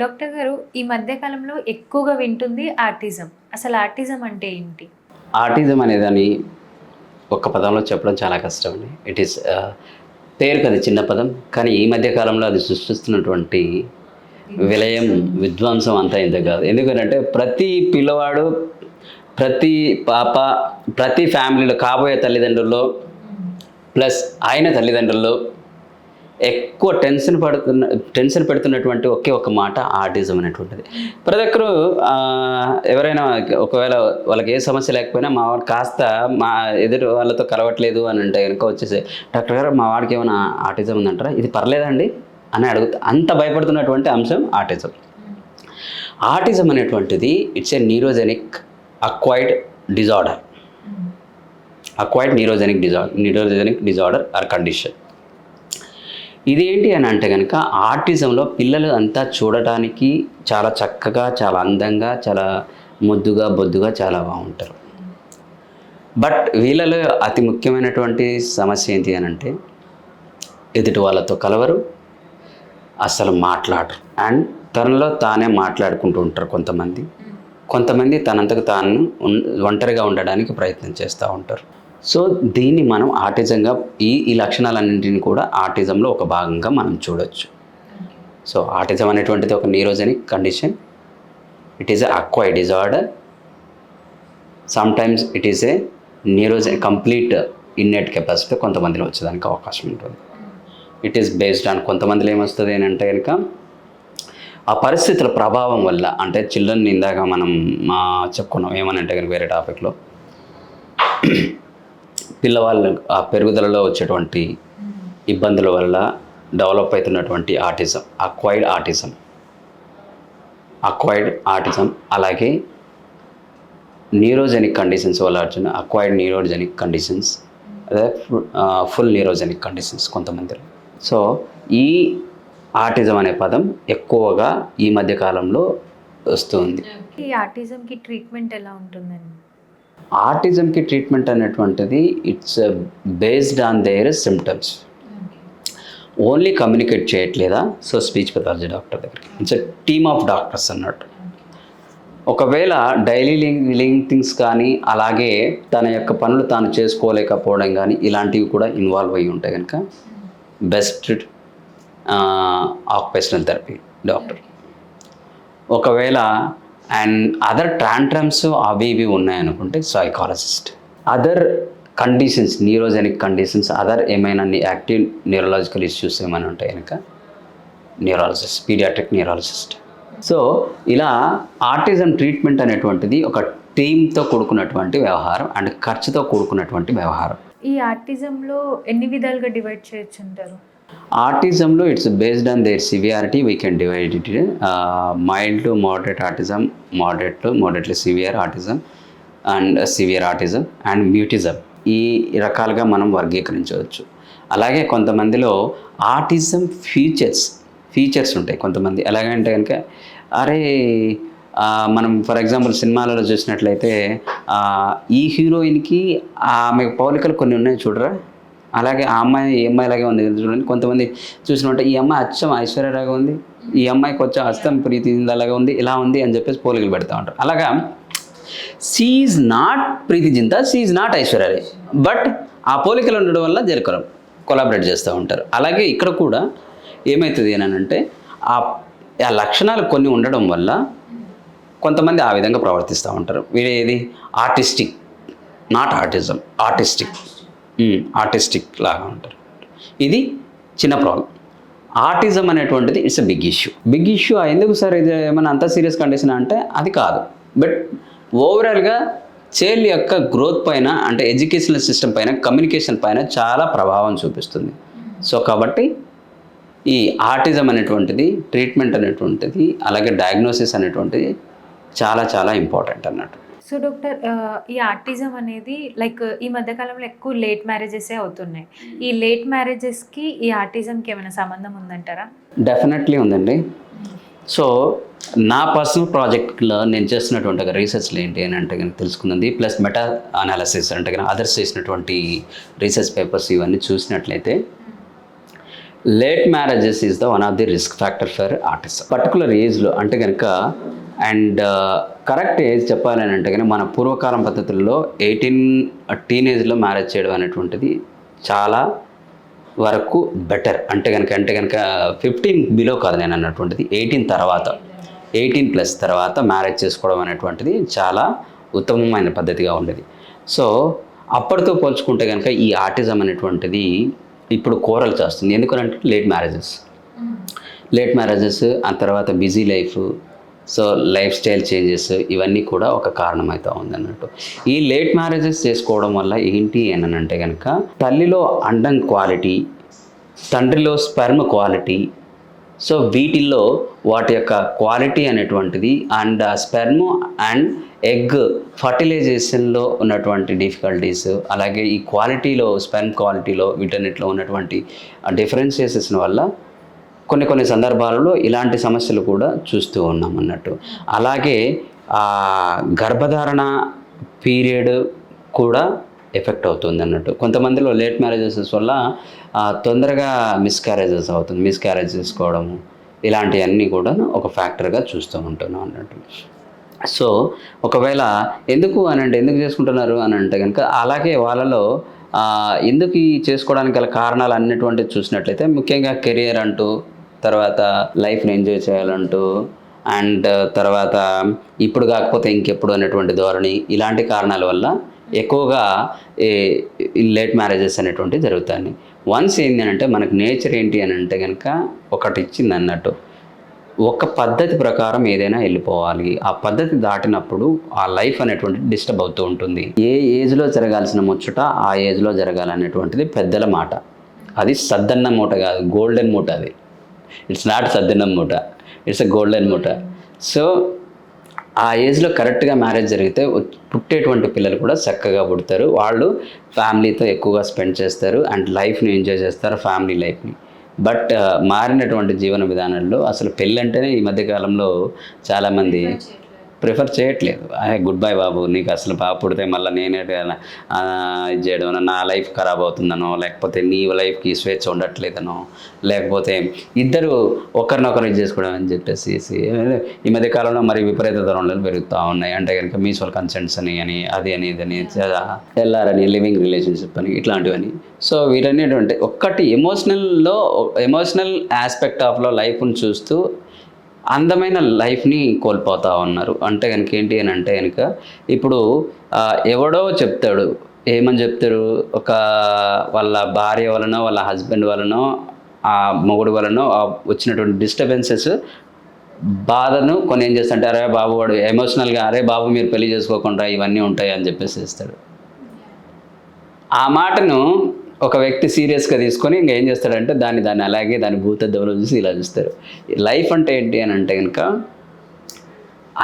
Doctor గారు, ఈ మధ్య కాలంలో ఎక్కువగా వింటుంది ఆటిజం. అసలు ఆటిజం అంటే ఏంటి? ఆటిజం అనేదాన్ని ఒక్క పదంలో చెప్పడం చాలా కష్టం అండి. ఇట్ ఈస్ పేరుకి అది చిన్న పదం, కానీ ఈ మధ్య కాలంలో అది సృష్టిస్తున్నటువంటి విలయం, విధ్వంసం అంతా ఇంత కాదు. ఎందుకంటే ప్రతి పిల్లవాడు, ప్రతి పాప, ప్రతి ఫ్యామిలీలో కాబోయే తల్లిదండ్రుల్లో ప్లస్ ఆయన తల్లిదండ్రుల్లో ఎక్కువ టెన్షన్ పెడుతున్నటువంటి ఒకే ఒక మాట ఆటిజం అనేటువంటిది. ప్రతి ఒక్కరు ఎవరైనా ఒకవేళ వాళ్ళకి ఏ సమస్య లేకపోయినా మా వాడు కాస్త మా ఎదురు వాళ్ళతో కలవట్లేదు అని అంటే కనుక వచ్చేసి, డాక్టర్ గారు మా వాడికి ఏమైనా ఆటిజం ఉందంటారా, ఇది పర్లేదండి అని అడుగుతా. అంత భయపడుతున్నటువంటి అంశం ఆటిజం. ఆటిజం అనేటువంటిది it's a neurogenic acquired disorder. Acquired neurogenic disorder or condition. ఇదేంటి అని అంటే కనుక ఆటిజంలో పిల్లలు అంతా చూడటానికి చాలా చక్కగా, చాలా అందంగా, చాలా ముద్దుగా, బొద్దుగా చాలా బాగుంటారు. బట్ వీళ్ళలో అతి ముఖ్యమైనటువంటి సమస్య ఏంటి అని అంటే ఎదుటి వాళ్ళతో కలవరు, అసలు మాట్లాడరు, అండ్ తనలో తానే మాట్లాడుకుంటూ ఉంటారు. కొంతమంది తనంతకు తాను ఒంటరిగా ఉండడానికి ప్రయత్నం చేస్తూ ఉంటారు. సో దీన్ని మనం ఆటిజంగా ఈ లక్షణాలన్నింటినీ కూడా ఆటిజంలో ఒక భాగంగా మనం చూడొచ్చు. సో ఆటిజం అనేటువంటిది ఒక neurogenic condition. It is a acquired disorder. Sometimes it is a complete innate capacity కొంతమందిలో వచ్చేదానికి అవకాశం ఉంటుంది. ఇట్ ఈస్ బేస్డ్ ఆన్ కొంతమందిలో ఏమొస్తుంది అని అంటే కనుక ఆ పరిస్థితుల ప్రభావం వల్ల, అంటే చిల్డ్రన్ ఇందాక మనం చెప్పుకున్నాం ఏమనంటే కనుక వేరే టాపిక్లో, పిల్లవాళ్ళు ఆ పెరుగుదలలో వచ్చేటువంటి ఇబ్బందుల వల్ల డెవలప్ అవుతున్నటువంటి ఆటిజం, అక్వైర్డ్ ఆటిజం, అలాగే న్యూరోజెనిక్ కండిషన్స్ వల్ల వచ్చిన అక్వైర్డ్ న్యూరోజెనిక్ కండిషన్స్, అదే ఫుల్ న్యూరోజెనిక్ కండిషన్స్ కొంతమందిలో. సో ఈ ఆటిజం అనే పదం ఎక్కువగా ఈ మధ్య కాలంలో వస్తుంది. ఈ ఆటిజంకి ట్రీట్మెంట్ ఎలా ఉంటుందండి? ఆటిజంకి ట్రీట్మెంట్ అనేటువంటిది it's based on there symptoms. Only communicate చేయట్లేదా, సో స్పీచ్ పెథాలజీ డాక్టర్ దగ్గరికి, it's a team of doctors అన్నట్టు. ఒకవేళ డైలీ లివింగ్ థింగ్స్ కానీ, అలాగే తన యొక్క పనులు తాను చేసుకోలేకపోవడం కానీ, ఇలాంటివి కూడా ఇన్వాల్వ్ అయ్యి ఉంటాయి కనుక బెస్ట్ ఆక్యుపేషనల్ థెరపీ డాక్టర్. ఒకవేళ అండ్ అదర్ ట్రాంట్రమ్స్ అవి ఇవి ఉన్నాయనుకుంటే psychologist. Other conditions, neurogenic conditions, other ఏమైనా యాక్టివ్ న్యూరలాజికల్ ఇష్యూస్ ఏమైనా ఉంటాయి కనుక న్యూరాలజిస్ట్, పీడియాట్రిక్ న్యూరాలజిస్ట్. సో ఇలా ఆటిజం ట్రీట్మెంట్ అనేటువంటిది ఒక టీమ్తో కూడుకున్నటువంటి వ్యవహారం అండ్ ఖర్చుతో కూడుకున్నటువంటి వ్యవహారం. ఈ ఆటిజంలో ఎన్ని విధాలుగా డివైడ్ చేయొచ్చు అంటారు? ఆటిజంలో it's based on their severity we can divide it. Mild to moderate autism, moderate to moderately severe autism, and severe autism and mutism. ఈ రకాలుగా మనం వర్గీకరించవచ్చు. అలాగే కొంతమందిలో ఆటిజం ఫీచర్స్ ఉంటాయి. కొంతమంది ఎలాగంటే కనుక, అరే మనం ఫర్ ఎగ్జాంపుల్ సినిమాలలో చూసినట్లయితే ఈ హీరోయిన్కి ఆమె పోలికలు కొన్ని ఉన్నాయి చూడరా, అలాగే ఆ అమ్మాయి ఈ అమ్మాయి లాగే ఉంది చూడండి. కొంతమంది చూసినట్టే ఈ అమ్మాయి అచ్చం ఐశ్వర్యలాగా ఉంది, ఈ అమ్మాయికి వచ్చే హస్తం ప్రీతి జిందాలాగా ఉంది, ఇలా ఉంది అని చెప్పేసి పోలికలు పెడతా ఉంటారు. అలాగా she is not Preity Zinta, she is not Aishwarya, but ఆ పోలికలు ఉండడం వల్ల కొలాబరేట్ చేస్తూ ఉంటారు. అలాగే ఇక్కడ కూడా ఏమవుతుంది అని అంటే ఆ లక్షణాలు కొన్ని ఉండడం వల్ల కొంతమంది ఆ విధంగా ప్రవర్తిస్తూ ఉంటారు. వీడేది ఆర్టిస్టిక్, నాట్ ఆటిజం, ఆర్టిస్టిక్ లాగా ఉంటారు. ఇది చిన్న ప్రాబ్లం. ఆటిజం అనేటువంటిది ఇట్స్ ఎ బిగ్ ఇష్యూ. ఎందుకు సార్ ఇది ఏమైనా అంత సీరియస్ కండిషన్ అంటే అది కాదు, బట్ ఓవరాల్గా చైల్డ్ యొక్క గ్రోత్ పైన, అంటే ఎడ్యుకేషనల్ సిస్టమ్ పైన, కమ్యూనికేషన్ పైన చాలా ప్రభావం చూపిస్తుంది. సో కాబట్టి ఈ ఆటిజం అనేటువంటిది, ట్రీట్మెంట్ అనేటువంటిది, అలాగే డయాగ్నోసిస్ అనేటువంటిది చాలా చాలా ఇంపార్టెంట్ అన్నట్టు. సో డాక్టర్, ఈ ఆటిజం అనేది లైక్ ఈ మధ్యకాలంలో ఎక్కువ లేట్ మ్యారేజెసే అవుతున్నాయి. ఈ లేట్ మ్యారేజెస్కి ఈ ఆటిజంకి ఏమైనా సంబంధం ఉందంటారా? డెఫినెట్లీ ఉందండి. సో నా పర్సనల్ ప్రాజెక్ట్లో నేను చేస్తున్నటువంటి రీసెర్చ్లు ఏంటి అని అంటే కనుక తెలుసుకుంది, ప్లస్ మెటా అనాలిసిస్ అంటే కనుక అదర్స్ చేసినటువంటి రీసెర్చ్ పేపర్స్ ఇవన్నీ చూసినట్లయితే late marriages is the one of the risk factor for artist. Particular ఏజ్లో అంటే కనుక అండ్ కరెక్ట్ ఏజ్ చెప్పాలని అంటే కనుక మన పూర్వకాలం పద్ధతుల్లో 18 టీనేజ్లో మ్యారేజ్ చేయడం అనేటువంటిది చాలా వరకు బెటర్. అంటే కనుక 15 బిలో కాదు నేను అన్నటువంటిది, 18+ తర్వాత మ్యారేజ్ చేసుకోవడం అనేటువంటిది చాలా ఉత్తమమైన పద్ధతిగా ఉండేది. సో అప్పటితో పోల్చుకుంటే కనుక ఈ ఆర్టిజం అనేటువంటిది ఇప్పుడు కోరలు చేస్తుంది. ఎందుకంటే లేట్ మ్యారేజెస్ ఆ తర్వాత busy life, so life style changes ఇవన్నీ కూడా ఒక కారణమవుతూ ఉందన్నట్టు. ఈ లేట్ మ్యారేజెస్ చేసుకోవడం వల్ల ఏంటి అని అంటే కనుక తల్లిలో అండం క్వాలిటీ, తండ్రిలో స్పెర్మ్ క్వాలిటీ, సో వీటిల్లో వాటి యొక్క క్వాలిటీ అనేటువంటిది అండ్ స్పెర్మ్ అండ్ ఎగ్ ఫర్టిలైజేషన్లో ఉన్నటువంటి డిఫికల్టీస్, అలాగే ఈ క్వాలిటీలో స్పెర్మ్ క్వాలిటీలో వీటన్నిటిలో ఉన్నటువంటి డిఫరెన్షియేషన్స్ వల్ల కొన్ని సందర్భాలలో ఇలాంటి సమస్యలు కూడా చూస్తూ ఉన్నాం అన్నట్టు. అలాగే గర్భధారణ పీరియడ్ కూడా ఎఫెక్ట్ అవుతుంది అన్నట్టు. కొంతమందిలో లేట్ మ్యారేజెస్ వల్ల తొందరగా మిస్క్యారేజ్ చేసుకోవడము ఇలాంటివన్నీ కూడా ఒక ఫ్యాక్టర్గా చూస్తూ ఉంటున్నాం అన్నట్టు. సో ఒకవేళ ఎందుకు చేసుకుంటున్నారు అని అంటే కనుక అలాగే వాళ్ళలో ఎందుకు ఈ చేసుకోవడానికి గల కారణాలు అన్నటువంటివి చూసినట్లయితే ముఖ్యంగా కెరియర్ అంటూ, తర్వాత లైఫ్ని ఎంజాయ్ చేయాలంటూ, అండ్ తర్వాత ఇప్పుడు కాకపోతే ఇంకెప్పుడు అనేటువంటి ధోరణి, ఇలాంటి కారణాల వల్ల ఎక్కువగా లేట్ మ్యారేజెస్ అనేటువంటివి జరుగుతాయి. వన్స్ ఏంటి అంటే మనకు నేచర్ ఏంటి అని అంటే కనుక ఒకటి ఇచ్చింది అన్నట్టు, ఒక పద్ధతి ప్రకారం ఏదైనా వెళ్ళిపోవాలి. ఆ పద్ధతి దాటినప్పుడు ఆ లైఫ్ అనేటువంటిది డిస్టర్బ్ అవుతూ ఉంటుంది. ఏ ఏజ్లో జరగాల్సిన ముచ్చట ఆ ఏజ్లో జరగాలనేటువంటిది పెద్దల మాట. అది సద్దన్నం మూట కాదు, గోల్డెన్ మూట. అది ఇట్స్ నాట్ సద్దన్నం మూట, ఇట్స్ ఎ గోల్డెన్ మూట. సో ఆ ఏజ్లో కరెక్ట్గా మ్యారేజ్ జరిగితే పుట్టేటువంటి పిల్లలు కూడా చక్కగా పుడతారు. వాళ్ళు ఫ్యామిలీతో ఎక్కువగా స్పెండ్ చేస్తారు అండ్ లైఫ్ని ఎంజాయ్ చేస్తారు, ఫ్యామిలీ లైఫ్ని. బట్ మారినటువంటి జీవన విధానంలో అసలు పెళ్ళి అంటేనే ఈ మధ్యకాలంలో చాలామంది ప్రిఫర్ చేయట్లేదు. గుడ్ బై బాబు, నీకు అసలు బాబు పుడితే మళ్ళీ నేనే ఇది చేయడం, నా లైఫ్ ఖరాబ్ అవుతుందనో, లేకపోతే నీ లైఫ్కి స్వేచ్ఛ ఉండట్లేదనో, లేకపోతే ఇద్దరు ఒకరినొకరు ఇది చేసుకోవడం అని చెప్పేసి ఈ మధ్యకాలంలో మరి విపరీత ధోరణులు పెరుగుతూ ఉన్నాయి. అంటే కనుక మ్యూచువల్ కన్సెంట్స్ అని ఇదని ఎల్ఆర్ని లివింగ్ రిలేషన్షిప్ అని ఇట్లాంటివని. సో వీటన్నిటి ఒక్కటి ఎమోషనల్ ఆస్పెక్ట్ ఆఫ్లో లైఫ్ని చూస్తూ అందమైన లైఫ్ని కోల్పోతూ ఉన్నారు. అంటే కనుక ఏంటి అని అంటే కనుక ఇప్పుడు ఎవడో చెప్తాడు, ఏమని చెప్తారు, వాళ్ళ భార్య వలనో వాళ్ళ హస్బెండ్ వలనో ఆ మొగుడు వలనో వచ్చినటువంటి డిస్టర్బెన్సెస్ బాధను కొన్ని ఏం చేస్తుంటే, అరే బాబు వాడు ఎమోషనల్గా, అరే బాబు మీరు పెళ్లి చేసుకోకుండా ఇవన్నీ ఉంటాయి అని చెప్పేసి ఇస్తాడు. ఆ మాటను ఒక వ్యక్తి సీరియస్గా తీసుకొని ఇంకా ఏం చేస్తాడంటే దాన్ని అలాగే దాని భూతద్దములో చూసి ఇలా చూస్తారు. లైఫ్ అంటే ఏంటి అని అంటే కనుక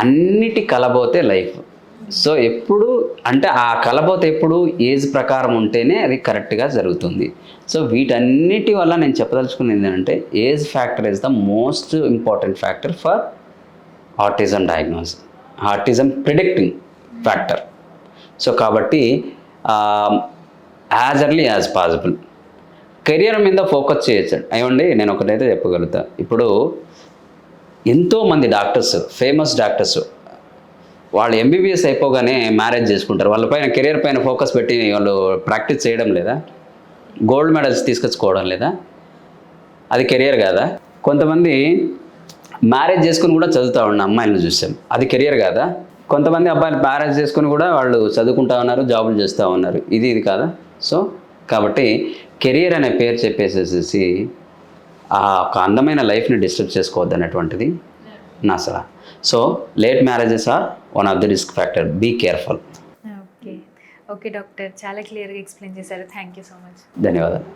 అన్నిటి కలబోతే లైఫ్. సో ఎప్పుడు అంటే ఆ కలబోతే ఎప్పుడు ఏజ్ ప్రకారం ఉంటేనే అది కరెక్ట్గా జరుగుతుంది. సో వీటన్నిటి వల్ల నేను చెప్పదలుచుకున్నది ఏంటంటే age factor is the most important factor for autism diagnosis, autism predicting factor. So కాబట్టి as early as possible career మీద ఫోకస్ చేయొచ్చు. అయ్యండి నేను ఒకటైతే చెప్పగలుగుతా, ఇప్పుడు ఎంతోమంది డాక్టర్స్, ఫేమస్ డాక్టర్స్ వాళ్ళు ఎంబీబీఎస్ అయిపోగానే మ్యారేజ్ చేసుకుంటారు. వాళ్ళపైన కెరియర్ పైన ఫోకస్ పెట్టి వాళ్ళు ప్రాక్టీస్ చేయడం లేదా, గోల్డ్ మెడల్స్ తీసుకొచ్చుకోవడం లేదా, అది కెరియర్ కాదా? కొంతమంది మ్యారేజ్ చేసుకుని కూడా చదువుతూ ఉన్న అమ్మాయిలను చూసాం, అది కెరియర్ కాదా? కొంతమంది అబ్బాయిలు మ్యారేజ్ చేసుకుని కూడా వాళ్ళు చదువుకుంటూ ఉన్నారు, జాబులు చేస్తూ ఉన్నారు, ఇది కాదా? సో కాబట్టి కెరియర్ అనే పేరు చెప్పేసేసి ఆ ఒక అందమైన లైఫ్ని డిస్టర్బ్ చేసుకోవద్దు అనేటువంటిది నా సలహా. So late marriages are one of the risk factor, be careful. Okay doctor, చాలా క్లియర్గా ఎక్స్ప్లెయిన్ చేశారు. Thank you so much. ధన్యవాదాలు.